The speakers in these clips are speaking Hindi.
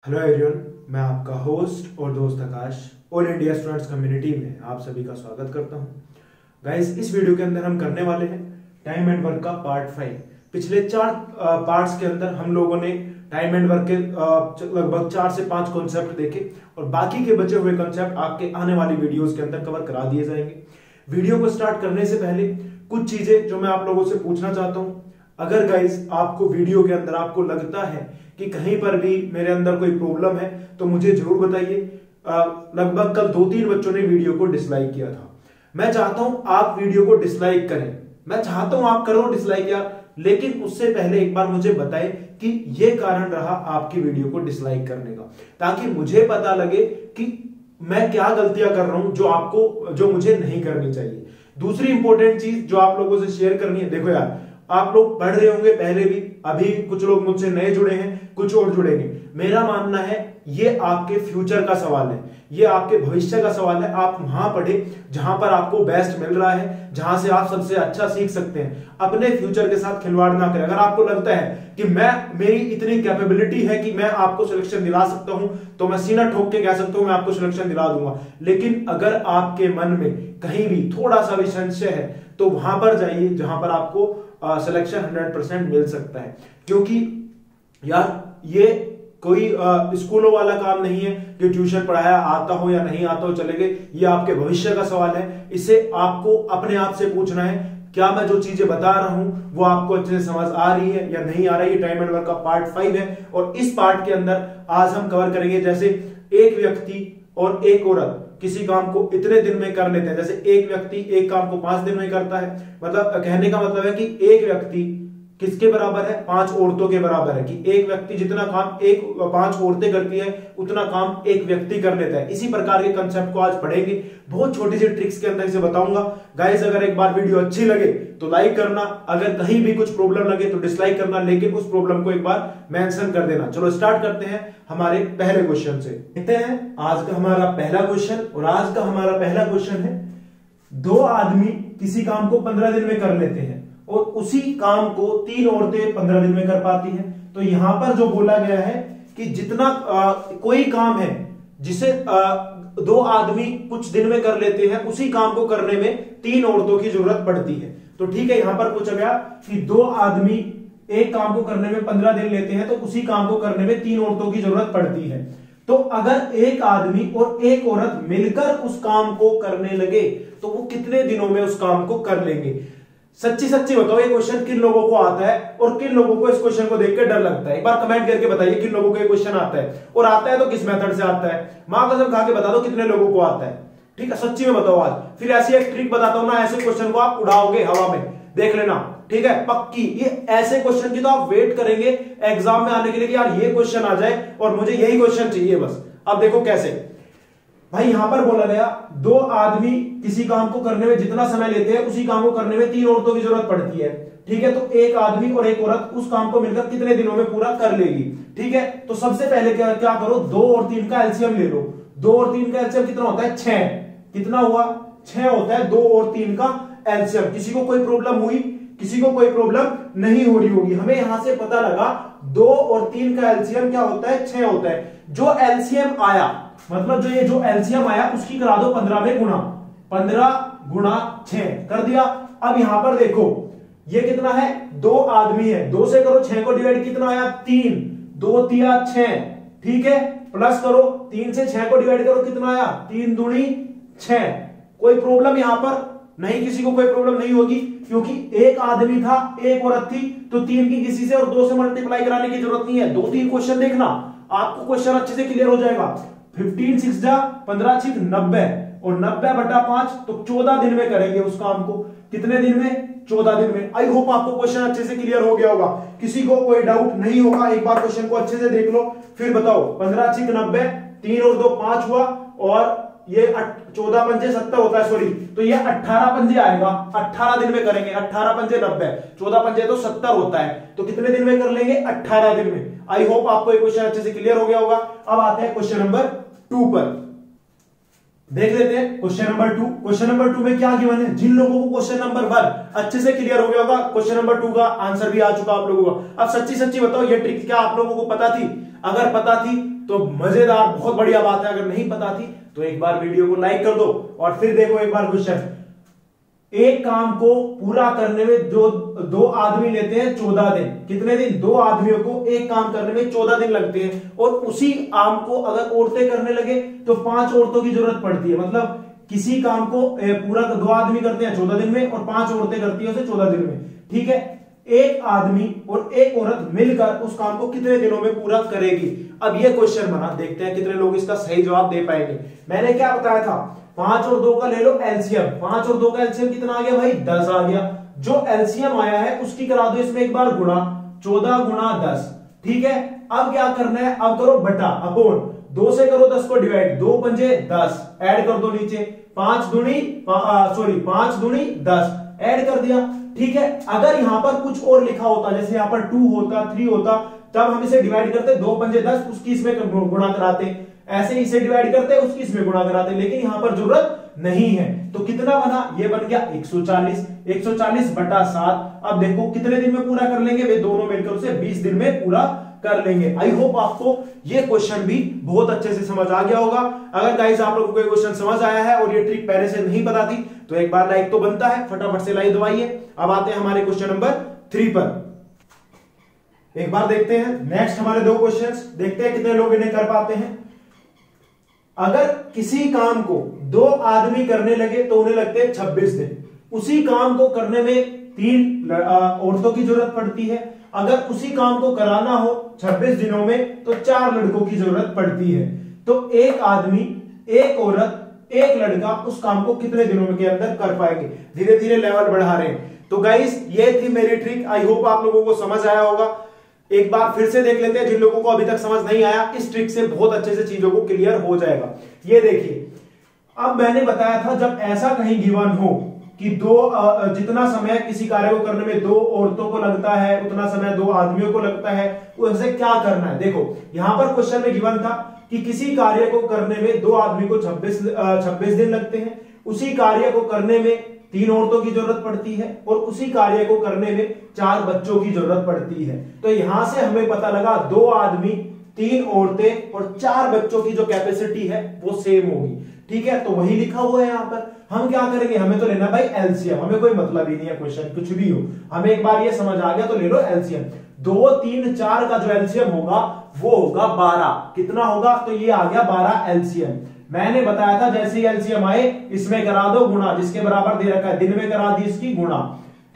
हेलो एवरीवन, मैं आपका होस्ट और दोस्त आकाश ऑल इंडिया स्टूडेंट्स कम्युनिटी में आप सभी का स्वागत करता हूं। गाइस, इस वीडियो के अंदर हम करने वाले हैं टाइम एंड वर्क का पार्ट 5। पिछले 4 पार्ट्स के अंदर हम लोगों ने टाइम एंड वर्क के लगभग 4 से 5 कॉन्सेप्ट देखे और बाकी के बचे हुए कॉन्सेप्ट आपके आने वाली वीडियोस के अंदर कवर करा दिए जाएंगे। वीडियो को स्टार्ट करने से पहले कुछ चीजें जो मैं आप लोगों से पूछना चाहता हूं। अगर गाइस आपको वीडियो के अंदर आपको लगता है कि कहीं पर भी मेरे अंदर कोई प्रॉब्लम है तो मुझे जरूर बताइए। लगभग कल 2-3 बच्चों ने वीडियो को डिसलाइक किया था। मैं चाहता हूं आप वीडियो को डिसलाइक करें, मैं चाहता हूं आप करो डिसलाइक यार, लेकिन उससे पहले एक बार मुझे बताएं कि यह कारण रहा आपकी वीडियो को डिसलाइक करने का, ताकि मुझे पता लगे कि मैं क्या गलतियां कर रहा हूं जो मुझे नहीं करनी चाहिए। दूसरी इंपॉर्टेंट चीज जो आप लोगों से शेयर करनी है, देखो यार, आप लोग पढ़ रहे होंगे पहले भी, अभी कुछ लोग मुझसे नए जुड़े हैं, कुछ और जुड़ेंगे। मेरा मानना है ये आपके फ्यूचर का सवाल है, ये आपके भविष्य का सवाल है। आप वहां पढ़े जहां पर आपको बेस्ट मिल रहा है, जहां से आप सबसे अच्छा सीख सकते हैं। अपने फ्यूचर के साथ खिलवाड़ ना करें। अगर आपको लगता है कि मेरी इतनी कैपेबिलिटी है कि मैं आपको सिलेक्शन दिला सकता हूं, तो मैं सीना ठोक के कह सकता हूं मैं आपको सिलेक्शन दिला दूंगा। लेकिन अगर आपके मन में कहीं भी थोड़ा सा भी संशय है तो वहां पर जाइए जहां पर आपको सिलेक्शन 100% मिल सकता है। क्योंकि यार ये कोई स्कूलों वाला काम नहीं है कि ट्यूशन पढ़ाया आता हो या नहीं आता हो चले गए। ये आपके भविष्य का सवाल है। इसे आपको अपने आप से पूछना है, क्या मैं जो चीजें बता रहा हूं वो आपको अच्छे से समझ आ रही है या नहीं आ रही है। टाइम एंड वर्क का पार्ट 5 है और इस पार्ट के अंदर आज हम कवर करेंगे जैसे एक व्यक्ति और एक औरत किसी काम को इतने दिन में कर लेते हैं। जैसे एक व्यक्ति एक काम को 5 दिन में करता है, मतलब कहने का मतलब है कि एक व्यक्ति किसके बराबर है, 5 औरतों के बराबर है। कि एक व्यक्ति जितना काम 5 औरतें करती है उतना काम एक व्यक्ति कर लेता है। इसी प्रकार के कंसेप्ट को आज पढ़ेंगे, बहुत छोटी सी ट्रिक्स के अंदर इसे बताऊंगा। गाइस, अगर एक बार वीडियो अच्छी लगे तो लाइक करना, अगर कहीं भी कुछ प्रॉब्लम लगे तो डिसलाइक करना, लेकिन उस प्रॉब्लम को एक बार मेंशन कर देना। चलो स्टार्ट करते हैं हमारे पहले क्वेश्चन से। देखते हैं आज का हमारा पहला क्वेश्चन। और आज का हमारा पहला क्वेश्चन है, 2 आदमी किसी काम को 15 दिन में कर लेते हैं और उसी काम को 3 औरतें 15 दिन में कर पाती हैं। तो यहां पर जो बोला गया है कि जितना कोई काम है जिसे 2 आदमी कुछ दिन में कर लेते हैं, उसी काम को करने में 3 औरतों की जरूरत पड़ती है। तो ठीक है, यहां पर पूछा गया कि 2 आदमी एक काम को करने में 15 दिन लेते हैं तो उसी काम को करने में 3 औरतों की जरूरत पड़ती है। तो अगर एक आदमी और एक औरत मिलकर उस काम को करने लगे तो वो कितने दिनों में उस काम को कर लेंगे। सच्ची सच्ची बताओ, ये क्वेश्चन किन लोगों को आता है और किन लोगों को इस क्वेश्चन को देखकर डर लगता है। एक बार कमेंट करके बताइए किन लोगों को ये क्वेश्चन आता है, और आता है तो किस मेथड से आता है। मां कसम खा के बता दो कितने लोगों को आता है। ठीक है, सच्ची में बताओ आज। फिर ऐसी एक ट्रिक बताता हूं ना, ऐसे क्वेश्चन को आप उड़ाओगे हवा में, देख लेना। ठीक है, पक्की। ये ऐसे क्वेश्चन की तो आप वेट करेंगे एग्जाम में आने के लिए कि यार ये क्वेश्चन आ जाए और मुझे यही क्वेश्चन चाहिए बस। अब देखो कैसे भाई, यहां पर बोला गया 2 आदमी किसी काम को करने में जितना समय लेते हैं उसी काम को करने में 3 औरतों की जरूरत पड़ती है। ठीक है, तो एक आदमी और एक औरत उस काम को मिलकर कितने दिनों में पूरा कर लेगी। ठीक है, तो सबसे पहले क्या करो, 2 और 3 का एलसीएम ले लो। 2 और 3 का एलसीएम कितना होता है, 6। कितना हुआ, 6 होता है 2 और 3 का एलसीएम। किसी को कोई प्रॉब्लम हुई, किसी को कोई प्रॉब्लम नहीं हो रही होगी। हमें यहां से पता लगा 2 और 3 का एलसीएम क्या होता है, 6 होता है। जो एलसीएम आया, मतलब जो एलसीएम आया उसकी करा दो 15 में गुणा। 15 गुणा 6 कर दिया। अब यहां पर देखो ये कितना है, 2 आदमी है, 2 से करो 6 को डिवाइड, कितना आया 3, 2 तिया 6। ठीक है, प्लस करो 3 से 6 को डिवाइड करो, कितना आया 3 दूनी 6। कोई प्रॉब्लम यहां पर नहीं, किसी को कोई प्रॉब्लम नहीं होगी क्योंकि एक आदमी था एक औरत थी, तो 3 की किसी से और 2 से मल्टीप्लाई कराने की जरूरत नहीं है। 2-3 क्वेश्चन देखना, आपको क्वेश्चन अच्छे से क्लियर हो जाएगा। 15 6 जा 15 6 90 और 90/5 तो 14 दिन में करेंगे उस काम को। कितने दिन में, 14 दिन में। आई होप आपको क्वेश्चन अच्छे से क्लियर हो गया होगा, किसी को कोई डाउट नहीं होगा। एक बार क्वेश्चन को अच्छे से देख लो फिर बताओ। 15 6 90, 3 और 2 5 हुआ, और ये 14 पंजे 70 होता है, सॉरी, तो ये 18 पंजे आएगा। 18 दिन में करेंगे। 18 पंजे 90, 14 पंजे तो 70 होता है। तो कितने दिन में कर लेंगे, 18 दिन में। आई होप आपको ये क्वेश्चन अच्छे से क्लियर हो गया होगा। अब आते हैं क्वेश्चन नंबर 2 पर। देख लेते हैं क्वेश्चन नंबर 2। क्वेश्चन नंबर 2 में क्या गिवन है, जिन लोगों को क्वेश्चन नंबर 1 अच्छे से क्लियर हो गया होगा, क्वेश्चन नंबर 2 का आंसर भी आ चुका आप लोगों का। अब सच्ची सच्ची बताओ, ये ट्रिक क्या आप लोगों को पता थी? अगर पता थी तो मजेदार, बहुत बढ़िया बात है। अगर नहीं पता थी तो एक बार वीडियो को लाइक कर दो और फिर देखो एक बार क्वेश्चन। एक काम को पूरा करने में जो 2 आदमी लेते हैं 14 दिन। कितने दिन? 2 आदमियों को एक काम करने में 14 दिन लगते हैं, और उसी काम को अगर औरतें करने लगे तो 5 औरतों की जरूरत पड़ती है। मतलब किसी काम को पूरा 2 आदमी करते हैं 14 दिन में और 5 औरतें करती है उसे 14 दिन में। ठीक है, एक आदमी और एक औरत मिलकर उस काम को कितने दिनों में पूरा करेगी? अब ये क्वेश्चन बना, देखते हैं कितने लोग इसका सही जवाब दे पाएंगे। मैंने क्या बताया था, 5 और 2 का ले लो एलसीएम। 5 और 2 का एलसीएम कितना आ गया भाई? 10 आ गया। जो एलसीएम आया है उसकी करा दो इसमें एक बार गुणा, 14 गुणा 10। ठीक है, अब क्या करना है, अब करो बटा अपोन, 2 से करो 10 को डिवाइड, 2 पंजे 10, ऐड कर दो नीचे, 5 दूनी 10, ऐड कर दिया। ठीक है, अगर यहां पर कुछ और लिखा होता, जैसे यहां पर 2 होता, 3 होता, तब हम इसे डिवाइड करते, 2 पंजे 10, उसकी इसमें गुणा कराते, ऐसे इसे डिवाइड करते, उसकी इसमें गुणा कराते, लेकिन यहां पर जरूरत नहीं है। तो कितना बना? ये बन गया 140, 140 बटा 7। अब देखो कितने दिन में पूरा कर लेंगे वे दोनों मिलकर, उसे 20 दिन में पूरा कर लेंगे। आई होप आपको ये क्वेश्चन भी बहुत अच्छे से समझ आ गया होगा। अगर गाइस आप लोगों को ये क्वेश्चन समझ आया है और ये ट्रिक पहले से नहीं पता थी तो एक बार लाइक तो बनता है, फटाफट से लाइक दबाइए। अब आते हैं हमारे क्वेश्चन नंबर 3 पर। एक बार देखते हैं नेक्स्ट हमारे 2 क्वेश्चंस, देखते हैं कितने लोग इन्हें कर पाते हैं। अगर किसी काम को 2 आदमी करने लगे तो उन्हें लगते हैं 26 दिन। उसी काम को करने में 3 औरतों की जरूरत पड़ती है। अगर उसी काम को कराना हो 26 दिनों में तो 4 लड़कों की जरूरत पड़ती है। तो एक आदमी, एक औरत, एक लड़का उस काम को कितने दिनों के अंदर कर पाएंगे? धीरे धीरे लेवल बढ़ा रहे हैं। तो गाइस ये थी मेरी ट्रिक, आई होप आप लोगों को समझ आया होगा। एक बार फिर से देख लेते हैं, जिन लोगों को अभी तक समझ नहीं आया, इस ट्रिक से बहुत अच्छे से चीजों को क्लियर हो जाएगा। ये देखिए, अब मैंने बताया था जब ऐसा कहीं गिवन हो कि जितना समय किसी कार्य को करने में 2 औरतों को लगता है उतना समय 2 आदमियों को लगता है, उसे क्या करना है। देखो यहां पर क्वेश्चन में गिवन था कि किसी कार्य को करने में 2 आदमी को 26 दिन लगते हैं, उसी कार्य को करने में 3 औरतों की जरूरत पड़ती है और उसी कार्य को करने में 4 बच्चों की जरूरत पड़ती है। तो यहां से हमें पता लगा 2 आदमी, 3 औरतें और 4 बच्चों की जो कैपेसिटी है वो सेम होगी। ठीक है, तो वही लिखा हुआ है यहां पर। हम क्या करेंगे, हमें तो लेना भाई एलसीएम, हमें कोई मतलब ही नहीं है क्वेश्चन कुछ भी हो, हमें एक बार ये समझ आ गया तो ले लो एलसीएम। 2, 3, 4 का जो एलसीएम होगा वो होगा 12। कितना होगा? तो ये आ गया 12 एलसीएम। मैंने बताया था जैसे ही एलसीएम आए इसमें करा दो गुणा, जिसके बराबर दे रखा है, दिन में करा दी इसकी गुणा।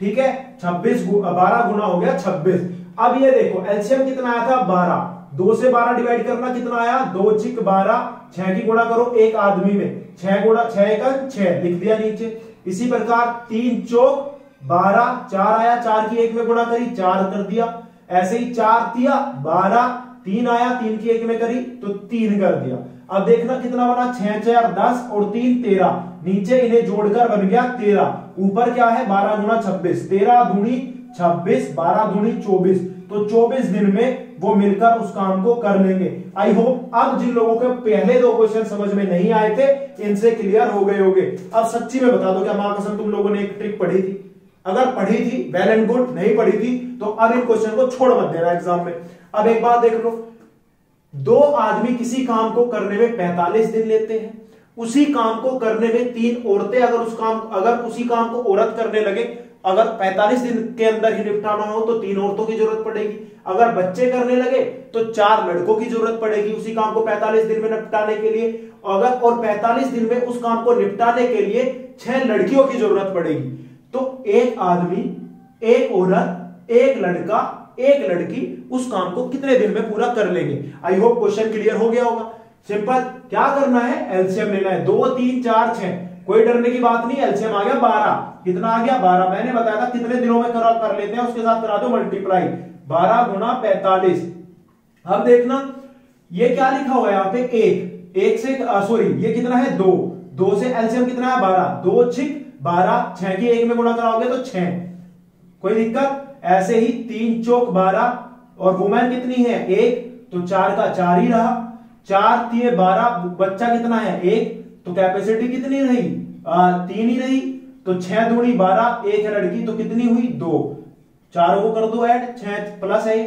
ठीक है, 12 गुना हो गया 26। अब ये देखो एलसीएम कितना आया था? 12। 2 से 12 डिवाइड करना, कितना आया? 2 चिक 12, 6 की गुणा करो एक आदमी में, 6 गुणा 6 का 6 लिख दिया नीचे। इसी प्रकार 3 चौक 12, 4 आया, 4 की 1 में गुणा करी, 4 कर दिया। ऐसे ही 4 तिया 12, 3 आया, 3 की 1 में करी तो 3 कर दिया। अब देखना कितना बना, 6 4 10 और 3 13, नीचे इन्हें जोड़कर बन गया 13, ऊपर क्या है 12 गुणा 26, 13 दूनी 26, 12 दूनी 24, तो 24 दिन में वो मिलकर उस काम को कर लेंगे। आई होप अब जिन लोगों के पहले 2 क्वेश्चन समझ में नहीं आए थे इनसे क्लियर हो गए होंगे। अब सच्ची में बता दो क्या मां कसम तुम लोगों ने एक ट्रिक पढ़ी थी? अगर पढ़ी थी वेल एंड गुड, नहीं पढ़ी थी तो अब इन क्वेश्चन को छोड़ मत देना एग्जाम में। अब एक बात देख लो, 2 आदमी किसी काम को करने में 45 दिन लेते हैं, उसी काम को करने में 3 औरतें अगर उसी काम को औरत करने लगे, अगर 45 दिन के अंदर ही निपटाना हो तो 3 औरतों की जरूरत पड़ेगी। अगर बच्चे करने लगे तो 4 लड़कों की जरूरत पड़ेगी उसी काम को 45 दिन में निपटाने के लिए। और 45 दिन में उस काम को निपटाने के लिए 6 लड़कियों की जरूरत पड़ेगी। तो एक आदमी, एक औरत, एक लड़का, एक लड़की उस काम को कितने दिन में पूरा कर लेंगे? आई होप क्वेश्चन क्लियर हो गया होगा। सिंपल, क्या करना है, एलसीएम लेना है। 2 3 4 6, कोई डरने की बात नहीं, एलसीएम आ गया 12। कितना आ गया? 12। मैंने बताया था कितने दिनों में कर लेते हैं, उसके साथ करा दो मल्टीप्लाई, 12 गुना 45। अब देखना ये क्या लिखा हुआ है यहाँ पे, एक से ये कितना है 2 से एलसीएम कितना है 12, 2 6 12, 6 की 1 में गुणा कराओगे तो 6, कोई दिक्कत? ऐसे ही 3 चौक 12 और वुमेन कितनी है 1, तो 4 का 4 ही रहा, 4 3 12, बच्चा कितना है 1, तो कैपेसिटी कितनी रही 3 ही रही, तो 6 दूनी 12, 1 है लड़की तो कितनी हुई 2, चारों को कर दो ऐड, 6 प्लस है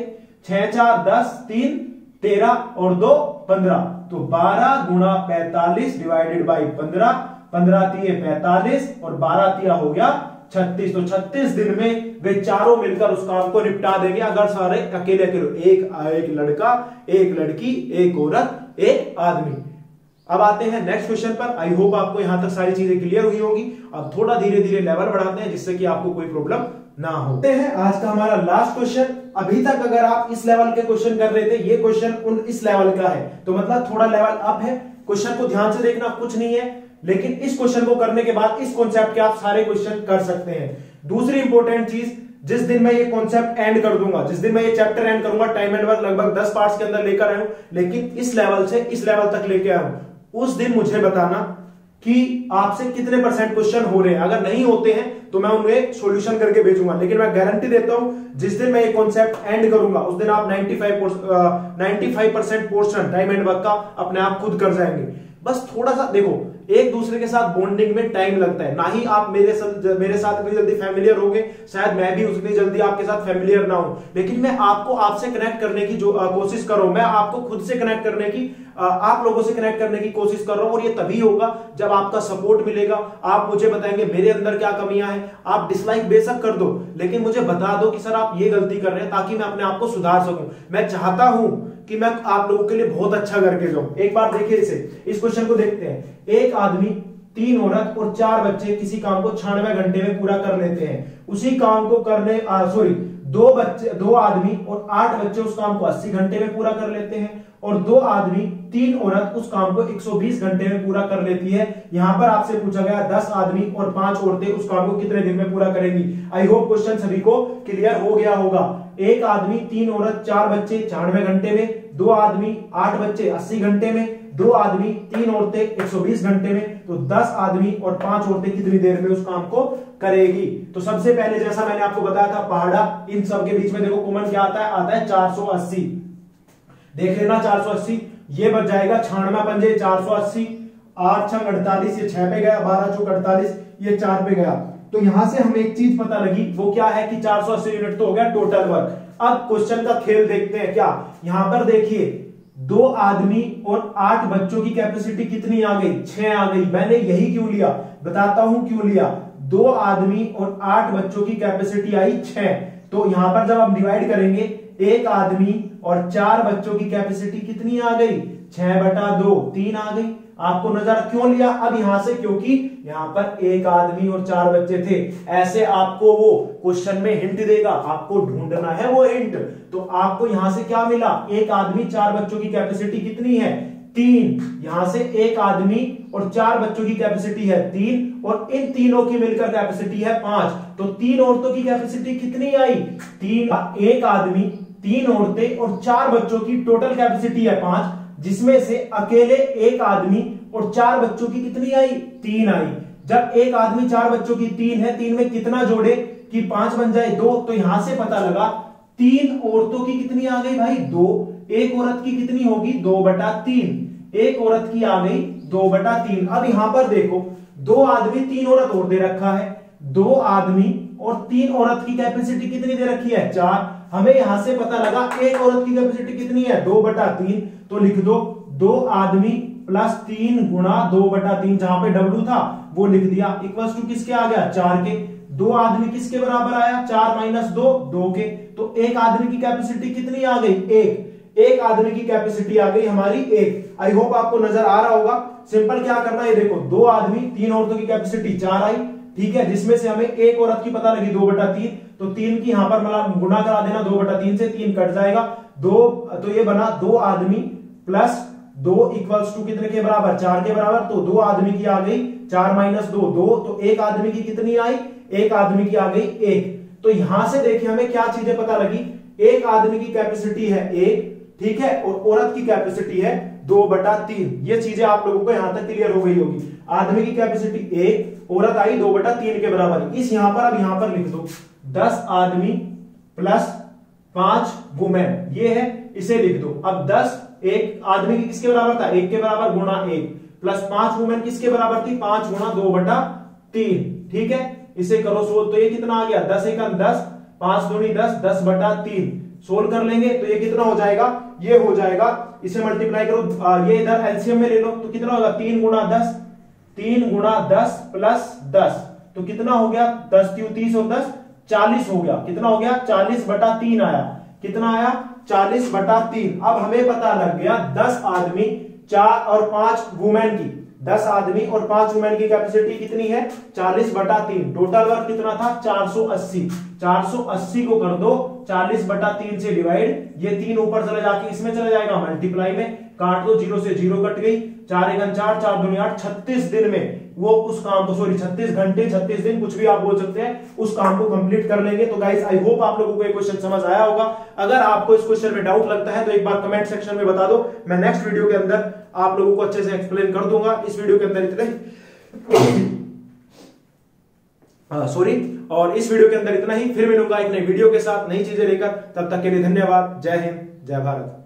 6 4 10, 3 13 और 2 15, तो 12 गुणा 45 डिवाइडेड बाई 15, 15 तिये 45 और 12 तिया हो गया 36। तो 36 दिन में वे चारों मिलकर उस काम को निपटा देंगे, अगर सारे अकेले अकेले, एक लड़का, एक लड़की, एक औरत, एक आदमी। अब आते हैं नेक्स्ट क्वेश्चन पर। आई होप आपको यहां तक सारी चीजें क्लियर हुई होगी। अब थोड़ा धीरे धीरे लेवल बढ़ाते हैं जिससे कि आपको कोई प्रॉब्लम ना हो। आज का हमारा लास्ट क्वेश्चन। अभी तक अगर आप इस लेवल के क्वेश्चन कर रहे थे, ये क्वेश्चन इस लेवल का है, तो मतलब थोड़ा लेवल अप है। क्वेश्चन को ध्यान से देखना, कुछ नहीं है, लेकिन इस क्वेश्चन को करने के बाद इस कॉन्सेप्ट के आप सारे क्वेश्चन कर सकते हैं। दूसरी इंपॉर्टेंट चीज, जिस दिन मैं ये कॉन्सेप्ट एंड कर दूंगा, जिस दिन मैं ये चैप्टर एंड करूंगा, टाइम एंड वर्क लगभग 10 पार्ट्स के अंदर लेकर आया हूं, लेकिन इस लेवल से इस लेवल तक लेके आया हूं, उस दिन मुझे बताना कि आपसे कितने परसेंट क्वेश्चन हो रहे हैं। अगर नहीं होते हैं तो मैं उन्हें सॉल्यूशन करके भेजूंगा, लेकिन मैं गारंटी देता हूं जिस दिन मैं ये कॉन्सेप्ट एंड करूंगा उस दिन आप 95% पोर्शन टाइम एंड वर्क का अपने आप खुद कर जाएंगे। बस थोड़ा सा देखो, एक दूसरे के साथ बॉन्डिंग में टाइम लगता है, ना ही आप मेरे साथ इतनी जल्दी फैमिलियर होगे, शायद मैं भी उतनी जल्दी आपके साथ फैमिलियर ना हूं, लेकिन मैं आपको आपसे कनेक्ट करने की जो कोशिश कर रहा हूं, मैं आपको खुद से कनेक्ट करने की, आप लोगों से कनेक्ट करने की कोशिश कर रहा हूं। और ये तभी होगा जब आपका सपोर्ट मिलेगा, आप मुझे बताएंगे मेरे अंदर क्या कमियां हैं। आप डिसलाइक बेशक कर दो, लेकिन मुझे बता दो कि सर आप ये गलती कर रहे हैं, ताकि मैं अपने आप को सुधार सकूं। मैं चाहता हूं कि मैं आप लोगों के लिए बहुत अच्छा करके जाऊं। एक बार देखिए इस क्वेश्चन को देखते हैं। एक आदमी, 3 औरत और 4 बच्चे किसी काम को 96 घंटे में पूरा कर लेते हैं। उसी काम को करने 2 आदमी और 8 बच्चे उस काम को 80 घंटे में पूरा कर लेते हैं, और 2 आदमी 3 औरत उस काम को 120 घंटे में पूरा कर लेती है। यहां पर आपसे पूछा गया 10 आदमी और 5 औरतें उस काम को कितने दिन में पूरा करेंगी। आई होप क्वेश्चन सभी को क्लियर हो गया होगा। एक आदमी, 3 औरत, 4 बच्चे 96 घंटे में, 2 आदमी, 8 बच्चे 80 घंटे में, 2 आदमी, 3 औरतें 120 घंटे में, तो 10 आदमी और 5 औरतें कितनी देर में उस काम को करेगी। तो सबसे पहले जैसा मैंने आपको बताया था पहाड़ा, इन सब के बीच में देखो कॉमन क्या आता है 480। देख लेना 480, ये बच जाएगा 96 पंजे 480, 8 6 48, ये 6 पे गया, 12 चौक 48, ये 4 पे गया। तो यहां से हमें एक चीज पता लगी, वो क्या है कि 480 यूनिट तो हो गया टोटल वर्क। अब क्वेश्चन का खेल देखते हैं क्या। यहां पर देखिए 2 आदमी और 8 बच्चों की कैपेसिटी कितनी आ गई, 6 आ गई। मैंने यही क्यों लिया, बताता हूं क्यों लिया। 2 आदमी और 8 बच्चों की कैपेसिटी आई 6, तो यहां पर जब हम डिवाइड करेंगे, 1 आदमी और 4 बच्चों की कैपेसिटी कितनी आ गई, 6/2, 3 आ गई। आपको नजर क्यों लिया अब यहां से, क्योंकि यहां पर 1 आदमी और 4 बच्चे थे। ऐसे आपको वो क्वेश्चन में हिंट देगा, आपको ढूंढना है वो हिंट। तो आपको यहां से क्या मिला, 1 आदमी 4 बच्चों की कैपेसिटी कितनी है, 3। यहां से 1 आदमी और 4 बच्चों की कैपेसिटी है 3, और इन तीनों की मिलकर कैपेसिटी है 5। तो 3 औरतों की कैपेसिटी कितनी आई, 3। 1 आदमी, 3 औरतें और 4 बच्चों की टोटल कैपेसिटी है 5, जिसमें से अकेले 1 आदमी और 4 बच्चों की कितनी आई, 3 आई। जब 1 आदमी 4 बच्चों की 3 है, 3 में कितना जोड़े कि 5 बन जाए 2, तो यहां से पता लगा 3 औरतों की कितनी आ गई भाई 2, 1 औरत की कितनी होगी 2/3, 1 औरत की आ गई 2/3। अब यहां पर देखो 2 आदमी 3 औरत और दे रखा है, 2 आदमी और 3 औरत की कैपेसिटी कितनी दे रखी है 4। हमें यहां से पता लगा 1 औरत की कैपेसिटी कितनी है 2/3, तो लिख दो 2 आदमी प्लस 3 गुणा 2/3, जहां पे W था वो लिख दिया, इक्वल्स टू किसके आ गया 4 के। 2 आदमी किसके बराबर आया, 4 - 2 2 के। तो 1 आदमी की कैपेसिटी कितनी आ गई 1 आदमी की कैपेसिटी आ गई हमारी 1। आई होप आपको नजर आ रहा होगा। सिंपल क्या करना है, देखो 2 आदमी 3 औरतों की कैपेसिटी 4 आई, ठीक है, जिसमें से हमें 1 औरत की पता लगी 2/3, तो 3 की यहां पर मतलब गुणा करा देना, 2/3 से 3 कट जाएगा 2, तो ये बना 2 आदमी प्लस 2 इक्वल्स टू कितने के बराबर 4 के बराबर। तो 2 आदमी की आ गई 4 - 2 2, तो 1 आदमी की कितनी आई, 1 आदमी की आ गई 1। तो यहां से देखिए हमें क्या चीजें पता लगी, 1 आदमी की कैपेसिटी है 1, ठीक है, और औरत की कैपेसिटी है 2/3। ये चीजें आप लोगों को यहां तक क्लियर हो गई होगी। आदमी की कैपेसिटी 1, औरत आई 2/3 के बराबर। इस यहां पर अब यहां पर लिख दो 10 आदमी प्लस 5 वुमेन, ये है, इसे लिख दो। अब 10 1 आदमी की किसके बराबर था 1 के बराबर गुणा 1, प्लस 5 वुमेन किसके बराबर थी 5 गुणा 2/3, ठीक है। इसे करो सोल्व, तो ये कितना आ गया 10 × 10, 5 दूनी 10, 10/3। सोल्व कर लेंगे तो ये कितना हो जाएगा, ये हो जाएगा इसे मल्टीप्लाई करो, ये इधर एलसीएम में ले लो तो कितना होगा 3 गुणा 10, 3 गुणा 10 प्लस 10 तो कितना हो गया 10 3 30 और 10 40 हो गया। कितना हो गया 40/3 आया। कितना आया 40/3। अब हमें पता लग गया 10 आदमी 4 और 5 वुमेन की, 10 आदमी और 5 वुमेन की कैपेसिटी कितनी है 40/3। टोटल वर्क कितना था 480। 480 को कर दो 40/3 से डिवाइड, ये 3 ऊपर चला जाके इसमें चला जाएगा मल्टीप्लाई में, काट दो 0 से 0 कट गई, 4 1 4 4 2 8, 36 दिन में वो उस काम को, सॉरी 36 घंटे 36 दिन कुछ भी आप बोल सकते हैं, उस काम को कंप्लीट कर लेंगे। तो गाइस आई होप आप लोगों को ये क्वेश्चन समझ आया होगा। अगर आपको इस क्वेश्चन में डाउट लगता है तो एक बार कमेंट सेक्शन में बता दो, मैं नेक्स्ट वीडियो के अंदर आप लोगों को अच्छे से एक्सप्लेन कर दूंगा। इस वीडियो के अंदर इतना ही और इस वीडियो के अंदर इतना ही। फिर मिलूंगा एक नई वीडियो के साथ नई चीजें लेकर, तब तक के लिए धन्यवाद। जय हिंद, जय भारत।